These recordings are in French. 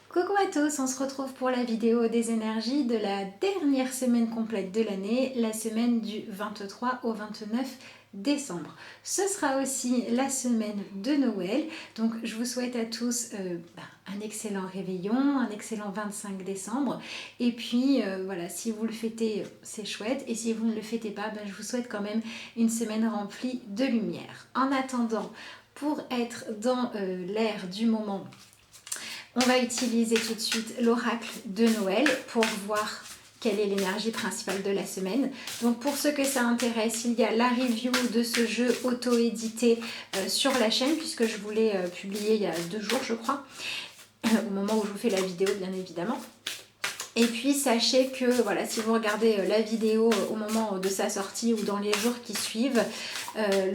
Coucou à tous, on se retrouve pour la vidéo des énergies de la dernière semaine complète de l'année, la semaine du 23 au 29 décembre. Ce sera aussi la semaine de Noël, donc je vous souhaite à tous un excellent réveillon, un excellent 25 décembre. Et puis voilà, si vous le fêtez, c'est chouette, et si vous ne le fêtez pas, je vous souhaite quand même une semaine remplie de lumière. En attendant, pour être dans l'air du moment, on va utiliser tout de suite l'oracle de Noël pour voir quelle est l'énergie principale de la semaine. Donc pour ceux que ça intéresse, il y a la review de ce jeu auto-édité sur la chaîne, puisque je vous l'ai publié il y a 2 jours je crois, au moment où je vous fais la vidéo bien évidemment. Et puis sachez que voilà, si vous regardez la vidéo au moment de sa sortie ou dans les jours qui suivent,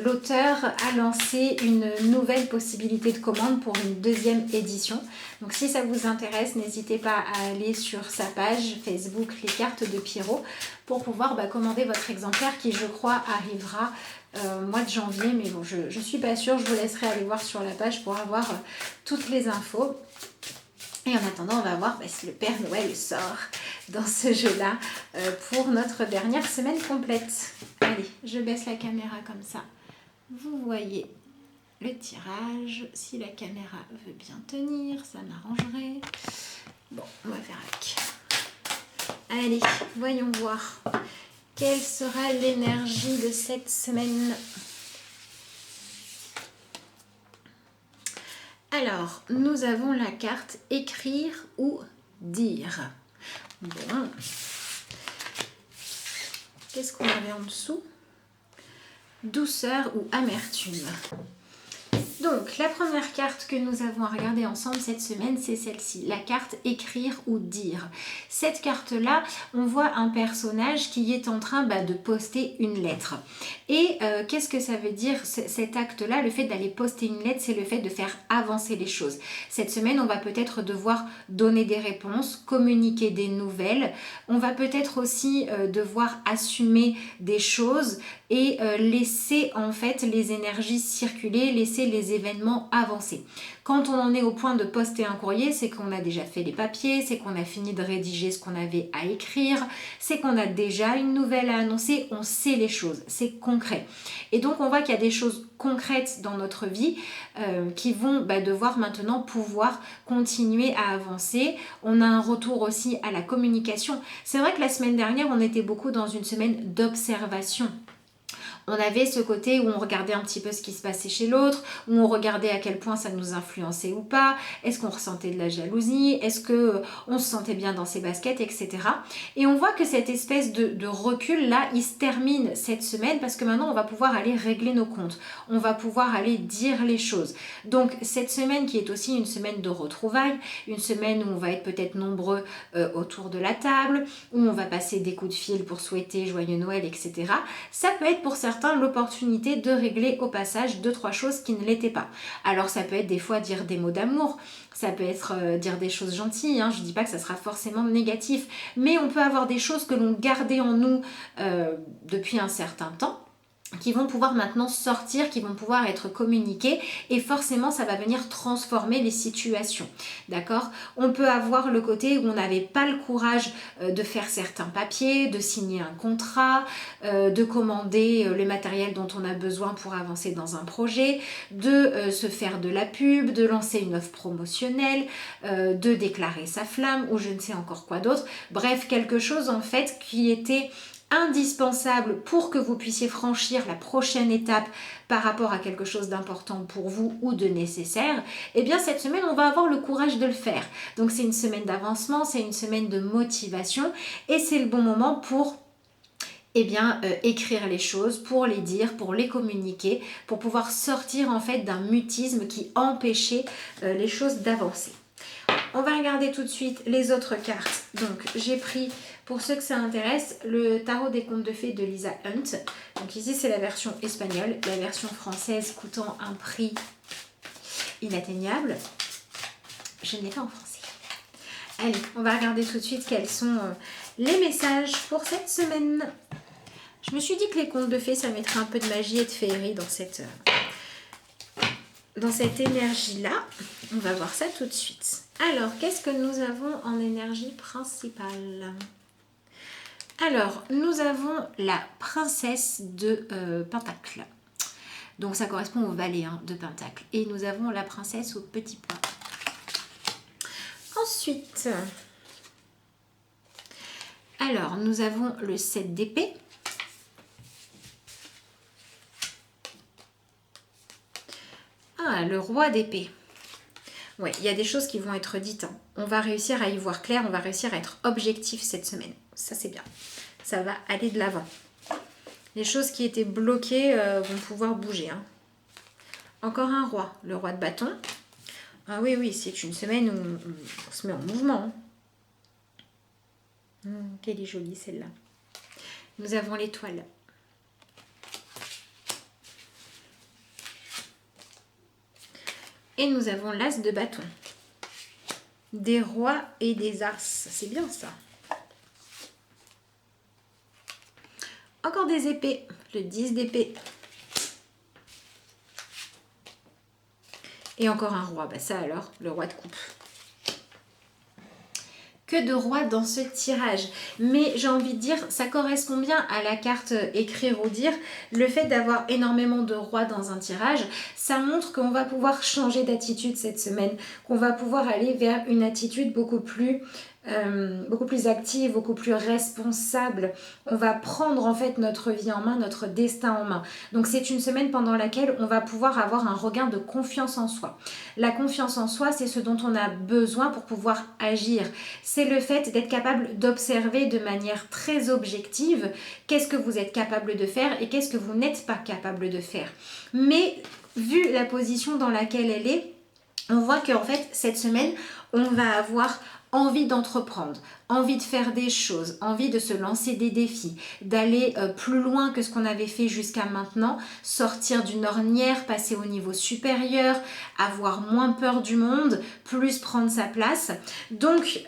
l'auteur a lancé une nouvelle possibilité de commande pour une 2e édition. Donc si ça vous intéresse, n'hésitez pas à aller sur sa page Facebook Les Cartes de Pierrot pour pouvoir commander votre exemplaire qui, je crois, arrivera mois de janvier. Mais bon, je ne suis pas sûre, je vous laisserai aller voir sur la page pour avoir toutes les infos. Et en attendant, on va voir si le Père Noël sort dans ce jeu-là pour notre dernière semaine complète. Allez, je baisse la caméra comme ça. Vous voyez le tirage. Si la caméra veut bien tenir, ça m'arrangerait. Bon, on va faire avec. Allez, voyons voir. Quelle sera l'énergie de cette semaine ? Alors, nous avons la carte écrire ou dire. Bon. Qu'est-ce qu'on avait en dessous? Douceur ou amertume. Donc, la première carte que nous avons à regarder ensemble cette semaine, c'est celle-ci, la carte écrire ou dire. Cette carte-là, on voit un personnage qui est en train de poster une lettre. Et qu'est-ce que ça veut dire cet acte-là? Le fait d'aller poster une lettre, c'est le fait de faire avancer les choses. Cette semaine, on va peut-être devoir donner des réponses, communiquer des nouvelles. On va peut-être aussi devoir assumer des choses et laisser en fait les énergies circuler, laisser les événements avancer. Quand on en est au point de poster un courrier, c'est qu'on a déjà fait les papiers, c'est qu'on a fini de rédiger ce qu'on avait à écrire, c'est qu'on a déjà une nouvelle à annoncer, on sait les choses, c'est concret. Et donc on voit qu'il y a des choses concrètes dans notre vie qui vont devoir maintenant pouvoir continuer à avancer. On a un retour aussi à la communication. C'est vrai que la semaine dernière, on était beaucoup dans une semaine d'observation. On avait ce côté où on regardait un petit peu ce qui se passait chez l'autre, où on regardait à quel point ça nous influençait ou pas, est-ce qu'on ressentait de la jalousie, est-ce qu'on se sentait bien dans ses baskets, etc. Et on voit que cette espèce de recul là, il se termine cette semaine parce que maintenant on va pouvoir aller régler nos comptes, on va pouvoir aller dire les choses. Donc cette semaine qui est aussi une semaine de retrouvailles, une semaine où on va être peut-être nombreux autour de la table, où on va passer des coups de fil pour souhaiter joyeux Noël, etc. Ça peut être pour certains l'opportunité de régler au passage 2-3 choses qui ne l'étaient pas. Alors ça peut être des fois dire des mots d'amour, ça peut être dire des choses gentilles, je ne dis pas que ça sera forcément négatif, mais on peut avoir des choses que l'on gardait en nous depuis un certain temps, qui vont pouvoir maintenant sortir, qui vont pouvoir être communiquées et forcément ça va venir transformer les situations, d'accord? On peut avoir le côté où on n'avait pas le courage de faire certains papiers, de signer un contrat, de commander le matériel dont on a besoin pour avancer dans un projet, de se faire de la pub, de lancer une offre promotionnelle, de déclarer sa flamme ou je ne sais encore quoi d'autre. Bref, quelque chose en fait qui était indispensable pour que vous puissiez franchir la prochaine étape par rapport à quelque chose d'important pour vous ou de nécessaire, et bien cette semaine on va avoir le courage de le faire. Donc c'est une semaine d'avancement, c'est une semaine de motivation et c'est le bon moment pour écrire les choses, pour les dire, pour les communiquer, pour pouvoir sortir en fait d'un mutisme qui empêchait les choses d'avancer. On va regarder tout de suite les autres cartes. Donc j'ai pris, pour ceux que ça intéresse, le tarot des contes de fées de Lisa Hunt. Donc ici c'est la version espagnole, la version française coûtant un prix inatteignable. Je ne l'ai pas en français. Allez, on va regarder tout de suite quels sont les messages pour cette semaine. Je me suis dit que les contes de fées, ça mettrait un peu de magie et de féerie dans cette énergie-là. On va voir ça tout de suite. Alors, qu'est-ce que nous avons en énergie principale? Alors, nous avons la princesse de Pentacle. Donc, ça correspond au valet de Pentacle. Et nous avons la princesse au petit pois. Ensuite, alors, nous avons le 7 d'épée. Ah, le roi d'épée. Ouais, il y a des choses qui vont être dites. On va réussir à y voir clair, on va réussir à être objectif cette semaine. Ça, c'est bien. Ça va aller de l'avant. Les choses qui étaient bloquées vont pouvoir bouger. Encore un roi, le roi de bâton. Ah oui, oui, c'est une semaine où on se met en mouvement. Quelle est jolie celle-là. Nous avons l'étoile. Et nous avons l'as de bâton. Des rois et des as. C'est bien ça. Encore des épées. Le 10 d'épée. Et encore un roi. Bah ça alors, le roi de coupe. Que de rois dans ce tirage. Mais j'ai envie de dire, ça correspond bien à la carte écrire ou dire. Le fait d'avoir énormément de rois dans un tirage, ça montre qu'on va pouvoir changer d'attitude cette semaine, qu'on va pouvoir aller vers une attitude beaucoup plus active, beaucoup plus responsable. On va prendre en fait notre vie en main, notre destin en main. Donc c'est une semaine pendant laquelle on va pouvoir avoir un regain de confiance en soi. La confiance en soi, c'est ce dont on a besoin pour pouvoir agir. C'est le fait d'être capable d'observer de manière très objective qu'est-ce que vous êtes capable de faire et qu'est-ce que vous n'êtes pas capable de faire. Mais vu la position dans laquelle elle est, on voit qu'en fait cette semaine, on va avoir envie d'entreprendre, envie de faire des choses, envie de se lancer des défis, d'aller plus loin que ce qu'on avait fait jusqu'à maintenant, sortir d'une ornière, passer au niveau supérieur, avoir moins peur du monde, plus prendre sa place. Donc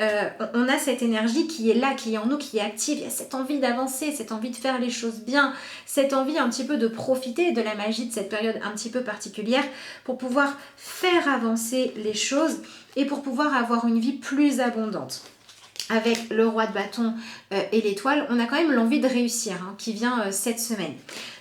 on a cette énergie qui est là, qui est en nous, qui est active. Il y a cette envie d'avancer, cette envie de faire les choses bien, cette envie un petit peu de profiter de la magie de cette période un petit peu particulière pour pouvoir faire avancer les choses et pour pouvoir avoir une vie plus abondante. Avec le roi de bâton et l'étoile, on a quand même l'envie de réussir qui vient cette semaine.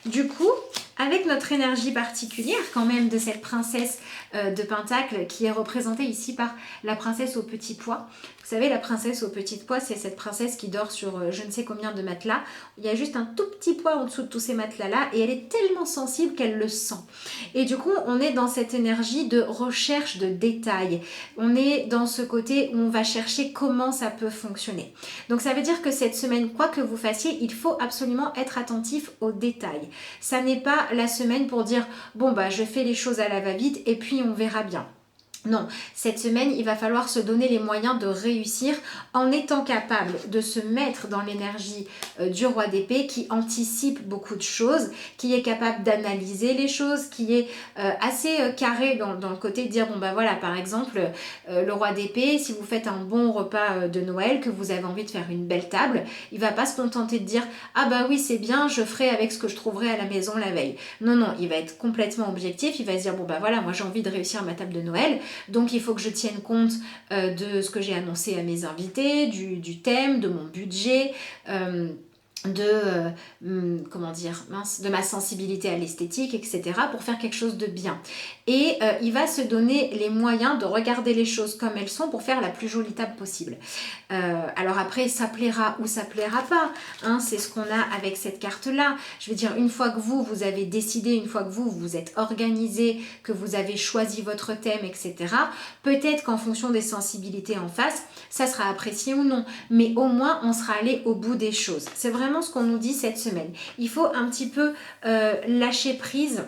Du coup, avec notre énergie particulière quand même de cette princesse de Pentacle qui est représentée ici par la princesse au petit pois. Vous savez, la princesse au petit pois, c'est cette princesse qui dort sur je ne sais combien de matelas. Il y a juste un tout petit pois en dessous de tous ces matelas-là et elle est tellement sensible qu'elle le sent. Et du coup, on est dans cette énergie de recherche de détails. On est dans ce côté où on va chercher comment ça peut fonctionner. Donc ça veut dire que cette semaine, quoi que vous fassiez, il faut absolument être attentif aux détails. Ça n'est pas la semaine pour dire bon bah je fais les choses à la va-vite et puis on verra bien. Non, cette semaine, il va falloir se donner les moyens de réussir en étant capable de se mettre dans l'énergie du roi d'épée qui anticipe beaucoup de choses, qui est capable d'analyser les choses, qui est assez carré dans le côté de dire, bon bah voilà, par exemple, le roi d'épée, si vous faites un bon repas de Noël, que vous avez envie de faire une belle table, il va pas se contenter de dire, ah bah oui c'est bien, je ferai avec ce que je trouverai à la maison la veille. Non, non, il va être complètement objectif, il va se dire, bon bah voilà, moi j'ai envie de réussir ma table de Noël, donc il faut que je tienne compte de ce que j'ai annoncé à mes invités, du thème, de mon budget, de ma sensibilité à l'esthétique, etc. pour faire quelque chose de bien. Et il va se donner les moyens de regarder les choses comme elles sont pour faire la plus jolie table possible. Alors après, ça plaira ou ça plaira pas. C'est ce qu'on a avec cette carte-là. Je veux dire, une fois que vous avez décidé, une fois que vous êtes organisé, que vous avez choisi votre thème, etc. Peut-être qu'en fonction des sensibilités en face, ça sera apprécié ou non. Mais au moins, on sera allé au bout des choses. C'est vraiment ce qu'on nous dit cette semaine. Il faut un petit peu lâcher prise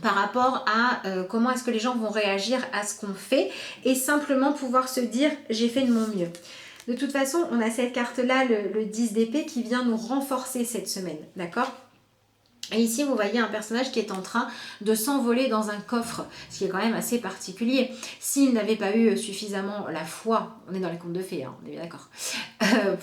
par rapport à comment est-ce que les gens vont réagir à ce qu'on fait et simplement pouvoir se dire j'ai fait de mon mieux. De toute façon, on a cette carte-là, le 10 d'épée, qui vient nous renforcer cette semaine, d'accord ? Et ici, vous voyez un personnage qui est en train de s'envoler dans un coffre, ce qui est quand même assez particulier. S'il n'avait pas eu suffisamment la foi, on est dans les contes de fées, on est bien d'accord,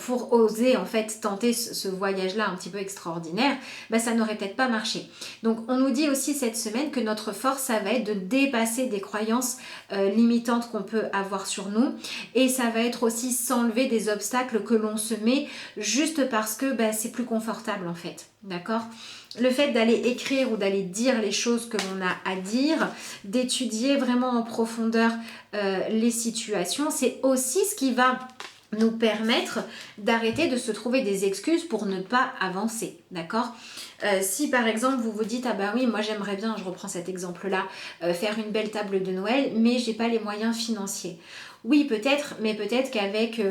pour oser en fait tenter ce voyage-là un petit peu extraordinaire, bah, ça n'aurait peut-être pas marché. Donc on nous dit aussi cette semaine que notre force, ça va être de dépasser des croyances limitantes qu'on peut avoir sur nous, et ça va être aussi s'enlever des obstacles que l'on se met juste parce que bah, c'est plus confortable en fait, d'accord? Le fait d'aller écrire ou d'aller dire les choses que l'on a à dire, d'étudier vraiment en profondeur les situations, c'est aussi ce qui va nous permettre d'arrêter de se trouver des excuses pour ne pas avancer, d'accord? Si par exemple vous vous dites, ah bah oui, moi j'aimerais bien, je reprends cet exemple-là, faire une belle table de Noël, mais j'ai pas les moyens financiers. Oui, peut-être, mais peut-être qu'avec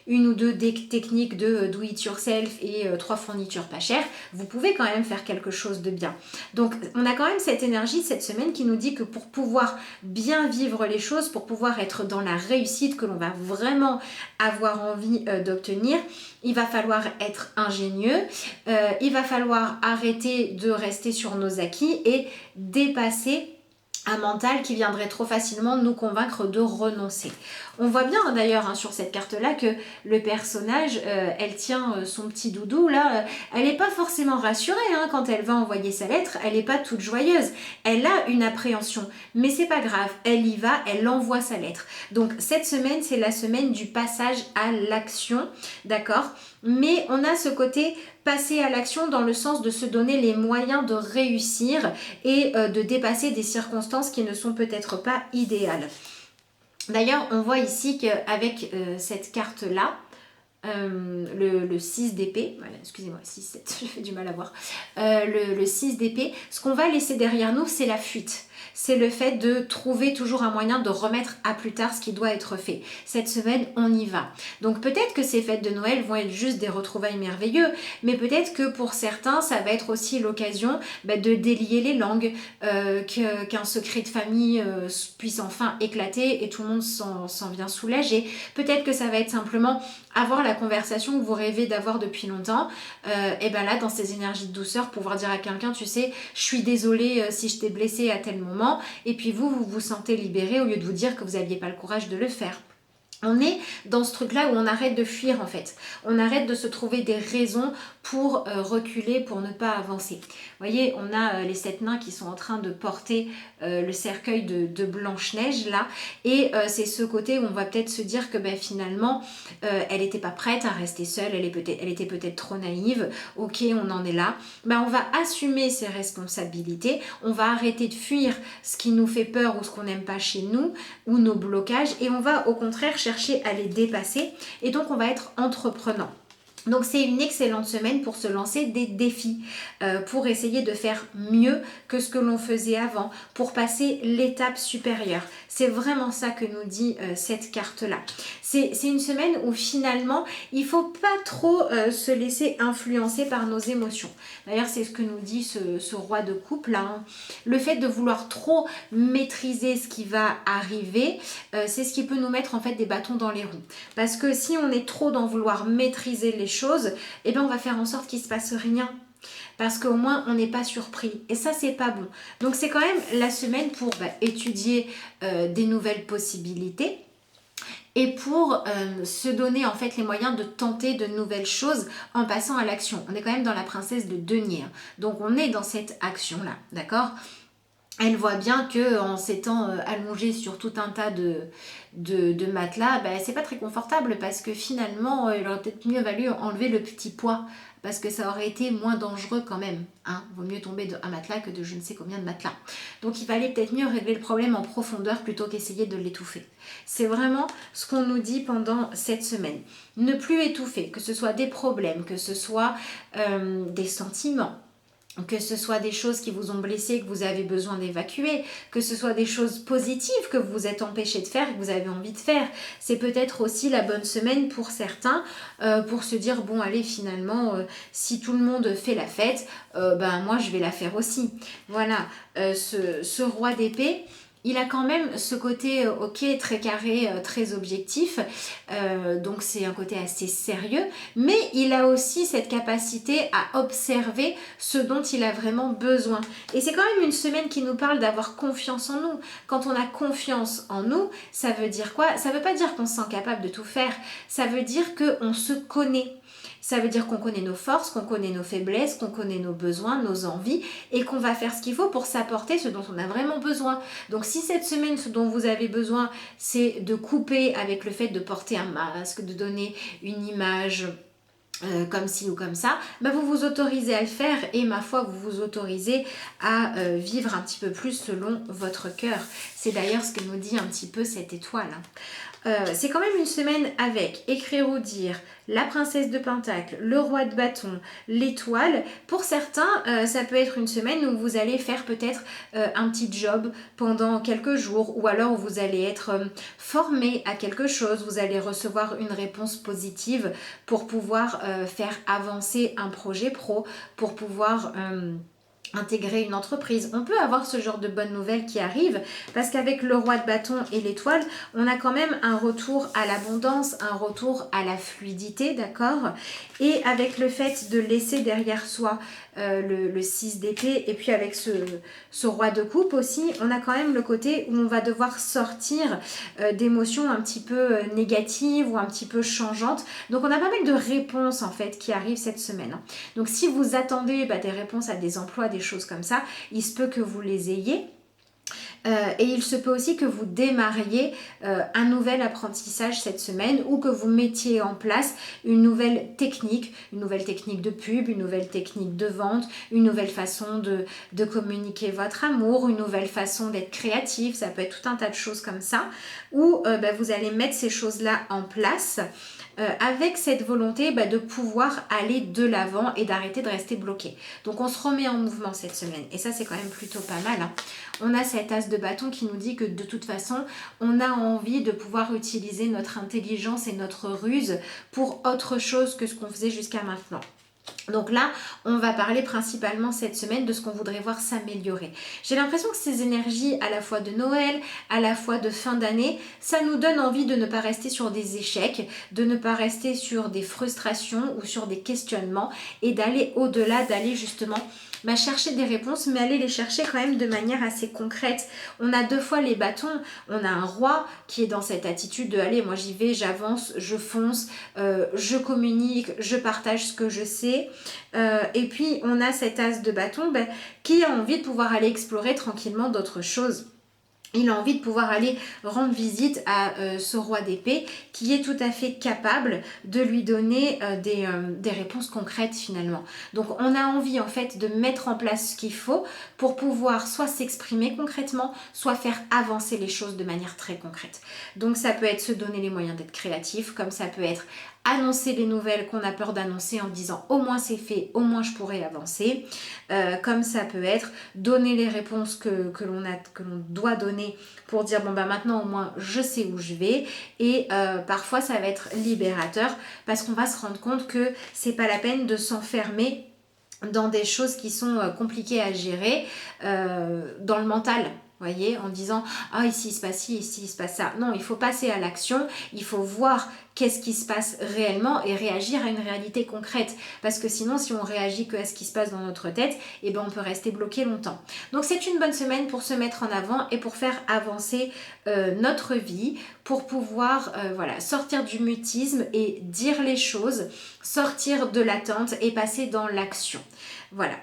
une ou deux techniques de do it yourself et 3 fournitures pas chères, vous pouvez quand même faire quelque chose de bien. Donc on a quand même cette énergie cette semaine qui nous dit que pour pouvoir bien vivre les choses, pour pouvoir être dans la réussite que l'on va vraiment avoir envie d'obtenir, il va falloir être ingénieux, il va falloir arrêter de rester sur nos acquis et dépasser un mental qui viendrait trop facilement nous convaincre de renoncer. On voit bien d'ailleurs sur cette carte-là que le personnage, elle tient son petit doudou là, elle n'est pas forcément rassurée quand elle va envoyer sa lettre, elle n'est pas toute joyeuse, elle a une appréhension, mais c'est pas grave, elle y va, elle envoie sa lettre. Donc cette semaine, c'est la semaine du passage à l'action, d'accord? Mais on a ce côté passer à l'action dans le sens de se donner les moyens de réussir et de dépasser des circonstances qui ne sont peut-être pas idéales. D'ailleurs, on voit ici qu'avec cette carte-là, le 6 d'épée, voilà, excusez-moi, 6, 7, j'ai fait du mal à voir, le 6 d'épée, ce qu'on va laisser derrière nous, c'est la fuite. C'est le fait de trouver toujours un moyen de remettre à plus tard ce qui doit être fait. Cette semaine, on y va. Donc peut-être que ces fêtes de Noël vont être juste des retrouvailles merveilleuses, mais peut-être que pour certains, ça va être aussi l'occasion de délier les langues, qu'un secret de famille puisse enfin éclater et tout le monde s'en vient soulager. Peut-être que ça va être simplement avoir la conversation que vous rêvez d'avoir depuis longtemps, et ben là, dans ces énergies de douceur, pouvoir dire à quelqu'un, tu sais, je suis désolée si je t'ai blessé à tel moment, et puis vous vous sentez libéré au lieu de vous dire que vous n'aviez pas le courage de le faire. On est dans ce truc-là où on arrête de fuir en fait. On arrête de se trouver des raisons pour reculer, pour ne pas avancer. Vous voyez, on a les 7 nains qui sont en train de porter le cercueil de Blanche-Neige là. Et c'est ce côté où on va peut-être se dire que finalement, elle n'était pas prête à rester seule, elle était peut-être trop naïve. Ok, on en est là. On va assumer ses responsabilités. On va arrêter de fuir ce qui nous fait peur ou ce qu'on n'aime pas chez nous ou nos blocages. Et on va au contraire chercher à les dépasser, et donc on va être entreprenant. Donc c'est une excellente semaine pour se lancer des défis, pour essayer de faire mieux que ce que l'on faisait avant, pour passer l'étape supérieure. C'est vraiment ça que nous dit cette carte-là. C'est une semaine où finalement, il ne faut pas trop se laisser influencer par nos émotions. D'ailleurs, c'est ce que nous dit ce roi de coupe là. Le fait de vouloir trop maîtriser ce qui va arriver, c'est ce qui peut nous mettre en fait des bâtons dans les roues. Parce que si on est trop dans vouloir maîtriser les choses, on va faire en sorte qu'il ne se passe rien. Parce qu'au moins on n'est pas surpris, et ça c'est pas bon. Donc c'est quand même la semaine pour étudier des nouvelles possibilités et pour se donner en fait les moyens de tenter de nouvelles choses en passant à l'action. On est quand même dans la princesse de denier, donc on est dans cette action là, d'accord? Elle voit bien qu'en s'étant allongée sur tout un tas de matelas, c'est pas très confortable, parce que finalement, il aurait peut-être mieux valu enlever le petit poids, parce que ça aurait été moins dangereux quand même. Vaut mieux tomber d'un matelas que de je ne sais combien de matelas. Donc il fallait peut-être mieux régler le problème en profondeur plutôt qu'essayer de l'étouffer. C'est vraiment ce qu'on nous dit pendant cette semaine. Ne plus étouffer, que ce soit des problèmes, que ce soit des sentiments, que ce soit des choses qui vous ont blessé, que vous avez besoin d'évacuer, que ce soit des choses positives que vous vous êtes empêché de faire et que vous avez envie de faire. C'est peut-être aussi la bonne semaine pour certains, pour se dire, bon allez, finalement, si tout le monde fait la fête, moi je vais la faire aussi. Voilà, ce roi d'épée, il a quand même ce côté ok, très carré, très objectif, donc c'est un côté assez sérieux, mais il a aussi cette capacité à observer ce dont il a vraiment besoin. Et c'est quand même une semaine qui nous parle d'avoir confiance en nous. Quand on a confiance en nous, ça veut dire quoi? Ça veut pas dire qu'on se sent capable de tout faire, ça veut dire qu'on se connaît. Ça veut dire qu'on connaît nos forces, qu'on connaît nos faiblesses, qu'on connaît nos besoins, nos envies et qu'on va faire ce qu'il faut pour s'apporter ce dont on a vraiment besoin. Donc si cette semaine, ce dont vous avez besoin, c'est de couper avec le fait de porter un masque, de donner une image comme ci ou comme ça, bah vous vous autorisez à le faire et ma foi vous vous autorisez à vivre un petit peu plus selon votre cœur. C'est d'ailleurs ce que nous dit un petit peu cette étoile. C'est quand même une semaine avec écrire ou dire, la princesse de Pentacle, le roi de bâton, l'étoile. Pour certains, ça peut être une semaine où vous allez faire peut-être un petit job pendant quelques jours ou alors vous allez être formé à quelque chose, vous allez recevoir une réponse positive pour pouvoir faire avancer un projet pro, pour pouvoir intégrer une entreprise. On peut avoir ce genre de bonnes nouvelles qui arrivent parce qu'avec le roi de bâton et l'étoile, on a quand même un retour à l'abondance, un retour à la fluidité, d'accord? Et avec le fait de laisser derrière soi le 6 d'épée et puis avec ce roi de coupe aussi, on a quand même le côté où on va devoir sortir d'émotions un petit peu négatives ou un petit peu changeantes. Donc on a pas mal de réponses en fait qui arrivent cette semaine. Donc si vous attendez des réponses à des emplois, des choses comme ça, il se peut que vous les ayez. Et il se peut aussi que vous démarriez un nouvel apprentissage cette semaine ou que vous mettiez en place une nouvelle technique de pub, une nouvelle technique de vente, une nouvelle façon de communiquer votre amour, une nouvelle façon d'être créatif, ça peut être tout un tas de choses comme ça, où vous allez mettre ces choses-là en place. Avec cette volonté de pouvoir aller de l'avant et d'arrêter de rester bloqué. Donc on se remet en mouvement cette semaine et ça c'est quand même plutôt pas mal. Hein. On a cet as de bâton qui nous dit que de toute façon on a envie de pouvoir utiliser notre intelligence et notre ruse pour autre chose que ce qu'on faisait jusqu'à maintenant. Donc là, on va parler principalement cette semaine de ce qu'on voudrait voir s'améliorer. J'ai l'impression que ces énergies à la fois de Noël, à la fois de fin d'année, ça nous donne envie de ne pas rester sur des échecs, de ne pas rester sur des frustrations ou sur des questionnements et d'aller au-delà, d'aller justement chercher des réponses, mais aller les chercher quand même de manière assez concrète. On a deux fois les bâtons, on a un roi qui est dans cette attitude de allez, moi j'y vais, j'avance, je fonce, je communique, je partage ce que je sais. Et puis on a cet as de bâton qui a envie de pouvoir aller explorer tranquillement d'autres choses. Il a envie de pouvoir aller rendre visite à ce roi d'épée qui est tout à fait capable de lui donner des réponses concrètes finalement. Donc on a envie en fait de mettre en place ce qu'il faut pour pouvoir soit s'exprimer concrètement, soit faire avancer les choses de manière très concrète. Donc ça peut être se donner les moyens d'être créatif, comme ça peut être annoncer les nouvelles qu'on a peur d'annoncer en disant au moins c'est fait, au moins je pourrai avancer. Comme ça peut être donner les réponses que l'on doit donner pour dire maintenant au moins je sais où je vais. Et parfois ça va être libérateur parce qu'on va se rendre compte que c'est pas la peine de s'enfermer dans des choses qui sont compliquées à gérer dans le mental. Voyez, en disant ici il se passe ci, ici il se passe ça. Non, il faut passer à l'action, il faut voir qu'est-ce qui se passe réellement et réagir à une réalité concrète. Parce que sinon, si on réagit que à ce qui se passe dans notre tête, on peut rester bloqué longtemps. Donc c'est une bonne semaine pour se mettre en avant et pour faire avancer notre vie, pour pouvoir sortir du mutisme et dire les choses, sortir de l'attente et passer dans l'action. Voilà.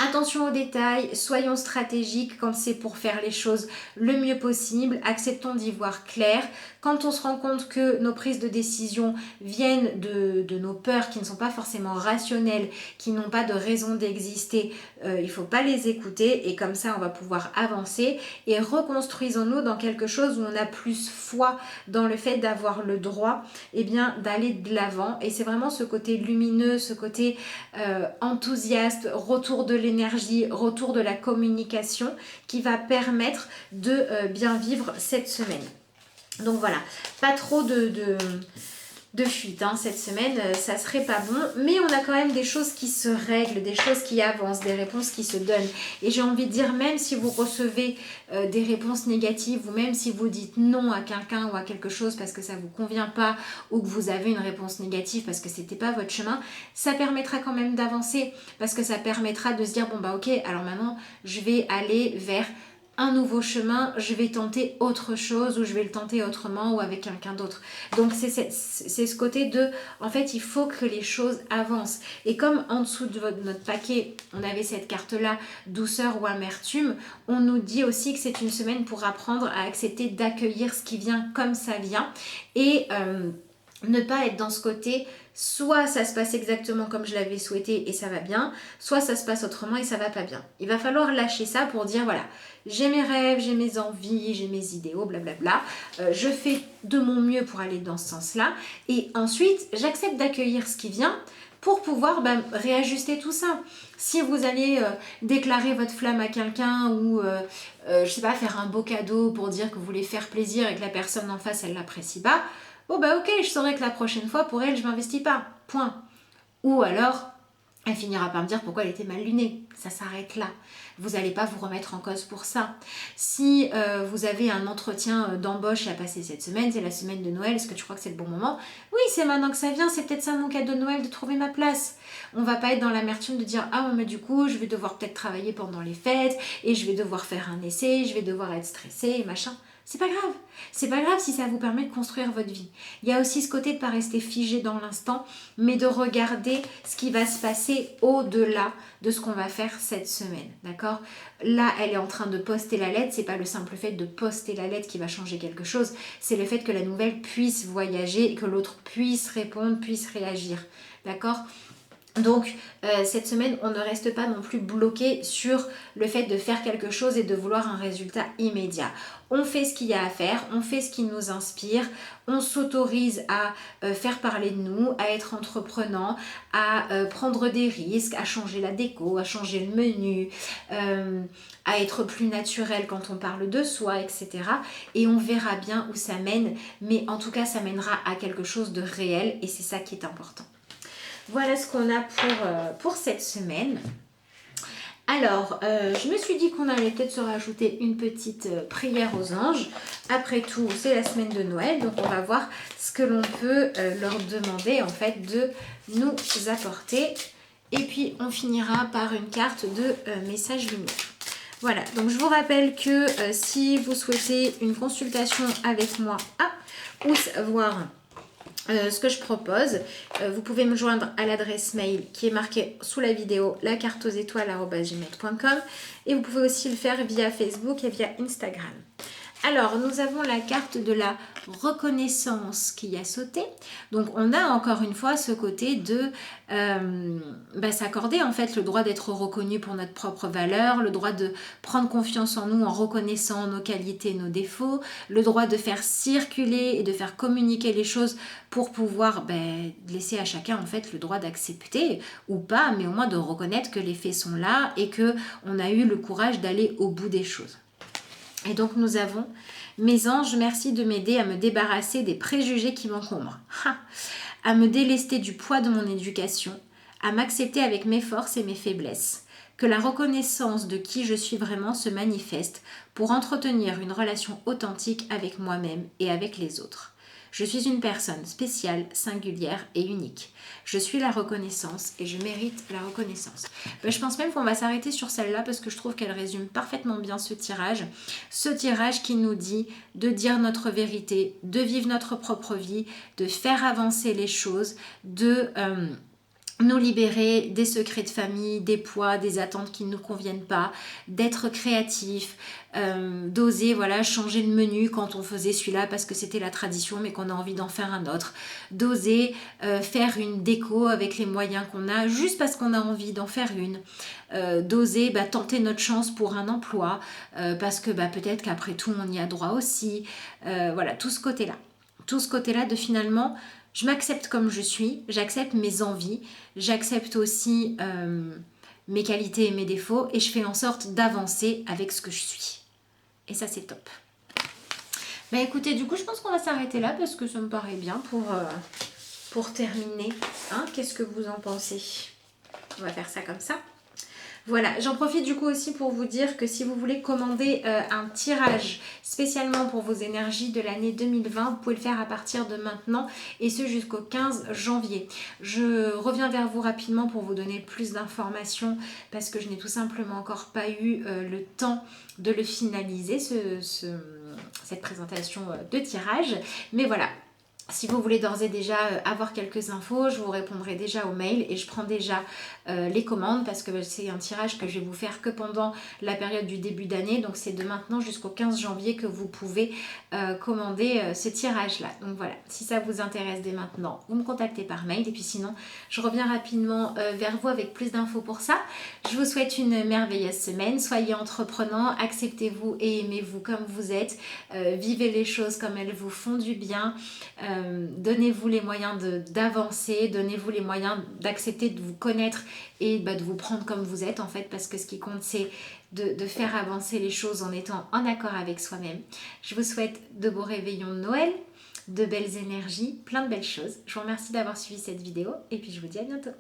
Attention aux détails, soyons stratégiques quand c'est pour faire les choses le mieux possible, acceptons d'y voir clair. Quand on se rend compte que nos prises de décision viennent de nos peurs qui ne sont pas forcément rationnelles, qui n'ont pas de raison d'exister, il ne faut pas les écouter et comme ça on va pouvoir avancer et reconstruisons-nous dans quelque chose où on a plus foi dans le fait d'avoir le droit d'aller de l'avant et c'est vraiment ce côté lumineux, ce côté enthousiaste, retour de l'énergie, retour de la communication qui va permettre de bien vivre cette semaine. Donc voilà, pas trop de de fuite. Hein. Cette semaine, ça serait pas bon. Mais on a quand même des choses qui se règlent, des choses qui avancent, des réponses qui se donnent. Et j'ai envie de dire, même si vous recevez des réponses négatives ou même si vous dites non à quelqu'un ou à quelque chose parce que ça ne vous convient pas ou que vous avez une réponse négative parce que c'était pas votre chemin, ça permettra quand même d'avancer parce que ça permettra de se dire, bon bah ok, alors maintenant je vais aller vers un nouveau chemin, je vais tenter autre chose ou je vais le tenter autrement ou avec quelqu'un d'autre. Donc c'est ce côté de, en fait, il faut que les choses avancent. Et comme en dessous de notre paquet, on avait cette carte-là, douceur ou amertume, on nous dit aussi que c'est une semaine pour apprendre à accepter d'accueillir ce qui vient comme ça vient et ne pas être dans ce côté, soit ça se passe exactement comme je l'avais souhaité et ça va bien, soit ça se passe autrement et ça va pas bien. Il va falloir lâcher ça pour dire voilà, j'ai mes rêves, j'ai mes envies, j'ai mes idéaux, blablabla. Je fais de mon mieux pour aller dans ce sens-là. Et ensuite, j'accepte d'accueillir ce qui vient pour pouvoir réajuster tout ça. Si vous allez déclarer votre flamme à quelqu'un ou, je sais pas, faire un beau cadeau pour dire que vous voulez faire plaisir et que la personne en face, elle l'apprécie pas, oh bah ok, je saurai que la prochaine fois, pour elle, je m'investis pas. Point. Ou alors, elle finira par me dire pourquoi elle était mal lunée. Ça s'arrête là. Vous n'allez pas vous remettre en cause pour ça. Si vous avez un entretien d'embauche à passer cette semaine, c'est la semaine de Noël, est-ce que tu crois que c'est le bon moment? Oui, c'est maintenant que ça vient, c'est peut-être ça mon cadeau de Noël, de trouver ma place. On va pas être dans l'amertume de dire ah mais du coup je vais devoir peut-être travailler pendant les fêtes et je vais devoir faire un essai, je vais devoir être stressée et machin. C'est pas grave. C'est pas grave si ça vous permet de construire votre vie. Il y a aussi ce côté de ne pas rester figé dans l'instant, mais de regarder ce qui va se passer au-delà de ce qu'on va faire cette semaine. D'accord? Là, elle est en train de poster la lettre. C'est pas le simple fait de poster la lettre qui va changer quelque chose. C'est le fait que la nouvelle puisse voyager et que l'autre puisse répondre, puisse réagir. D'accord? Donc cette semaine, on ne reste pas non plus bloqué sur le fait de faire quelque chose et de vouloir un résultat immédiat. On fait ce qu'il y a à faire, on fait ce qui nous inspire, on s'autorise à faire parler de nous, à être entreprenant, à prendre des risques, à changer la déco, à changer le menu, à être plus naturel quand on parle de soi, etc. Et on verra bien où ça mène, mais en tout cas ça mènera à quelque chose de réel et c'est ça qui est important. Voilà ce qu'on a pour cette semaine. Alors, je me suis dit qu'on allait peut-être se rajouter une petite prière aux anges. Après tout, c'est la semaine de Noël, donc on va voir ce que l'on peut leur demander en fait de nous apporter. Et puis, on finira par une carte de message lumière. Voilà, donc je vous rappelle que si vous souhaitez une consultation avec moi ou savoir ce que je propose, vous pouvez me joindre à l'adresse mail qui est marquée sous la vidéo, lacarteauxétoiles@gmail.com, et vous pouvez aussi le faire via Facebook et via Instagram. Alors, nous avons la carte de la reconnaissance qui a sauté. Donc, on a encore une fois ce côté de s'accorder en fait le droit d'être reconnu pour notre propre valeur, le droit de prendre confiance en nous en reconnaissant nos qualités, nos défauts, le droit de faire circuler et de faire communiquer les choses pour pouvoir laisser à chacun en fait le droit d'accepter ou pas, mais au moins de reconnaître que les faits sont là et qu'on a eu le courage d'aller au bout des choses. Et donc nous avons « Mes anges, merci de m'aider à me débarrasser des préjugés qui m'encombrent, à me délester du poids de mon éducation, à m'accepter avec mes forces et mes faiblesses, que la reconnaissance de qui je suis vraiment se manifeste pour entretenir une relation authentique avec moi-même et avec les autres. Je suis une personne spéciale, singulière et unique. Je suis la reconnaissance et je mérite la reconnaissance. » Je pense même qu'on va s'arrêter sur celle-là parce que je trouve qu'elle résume parfaitement bien ce tirage. Ce tirage qui nous dit de dire notre vérité, de vivre notre propre vie, de faire avancer les choses, de nous libérer des secrets de famille, des poids, des attentes qui ne nous conviennent pas, d'être créatif, d'oser changer le menu quand on faisait celui-là parce que c'était la tradition mais qu'on a envie d'en faire un autre, d'oser faire une déco avec les moyens qu'on a juste parce qu'on a envie d'en faire une, d'oser tenter notre chance pour un emploi parce que peut-être qu'après tout on y a droit aussi, tout ce côté-là. Tout ce côté-là de finalement... Je m'accepte comme je suis, j'accepte mes envies, j'accepte aussi mes qualités et mes défauts et je fais en sorte d'avancer avec ce que je suis. Et ça, c'est top. Écoutez, du coup, je pense qu'on va s'arrêter là parce que ça me paraît bien pour terminer. Hein, qu'est-ce que vous en pensez? On va faire ça comme ça. Voilà, j'en profite du coup aussi pour vous dire que si vous voulez commander un tirage spécialement pour vos énergies de l'année 2020, vous pouvez le faire à partir de maintenant et ce jusqu'au 15 janvier. Je reviens vers vous rapidement pour vous donner plus d'informations parce que je n'ai tout simplement encore pas eu le temps de le finaliser, cette présentation de tirage. Mais voilà. Si vous voulez d'ores et déjà avoir quelques infos, je vous répondrai déjà au mail et je prends déjà les commandes parce que c'est un tirage que je vais vous faire que pendant la période du début d'année. Donc c'est de maintenant jusqu'au 15 janvier que vous pouvez commander ce tirage-là. Donc voilà, si ça vous intéresse dès maintenant, vous me contactez par mail. Et puis sinon, je reviens rapidement vers vous avec plus d'infos pour ça. Je vous souhaite une merveilleuse semaine. Soyez entreprenants, acceptez-vous et aimez-vous comme vous êtes. Vivez les choses comme elles vous font du bien. Donnez-vous les moyens d'avancer, donnez-vous les moyens d'accepter de vous connaître et de vous prendre comme vous êtes en fait, parce que ce qui compte c'est de faire avancer les choses en étant en accord avec soi-même. Je vous souhaite de beaux réveillons de Noël, de belles énergies, plein de belles choses. Je vous remercie d'avoir suivi cette vidéo et puis je vous dis à bientôt.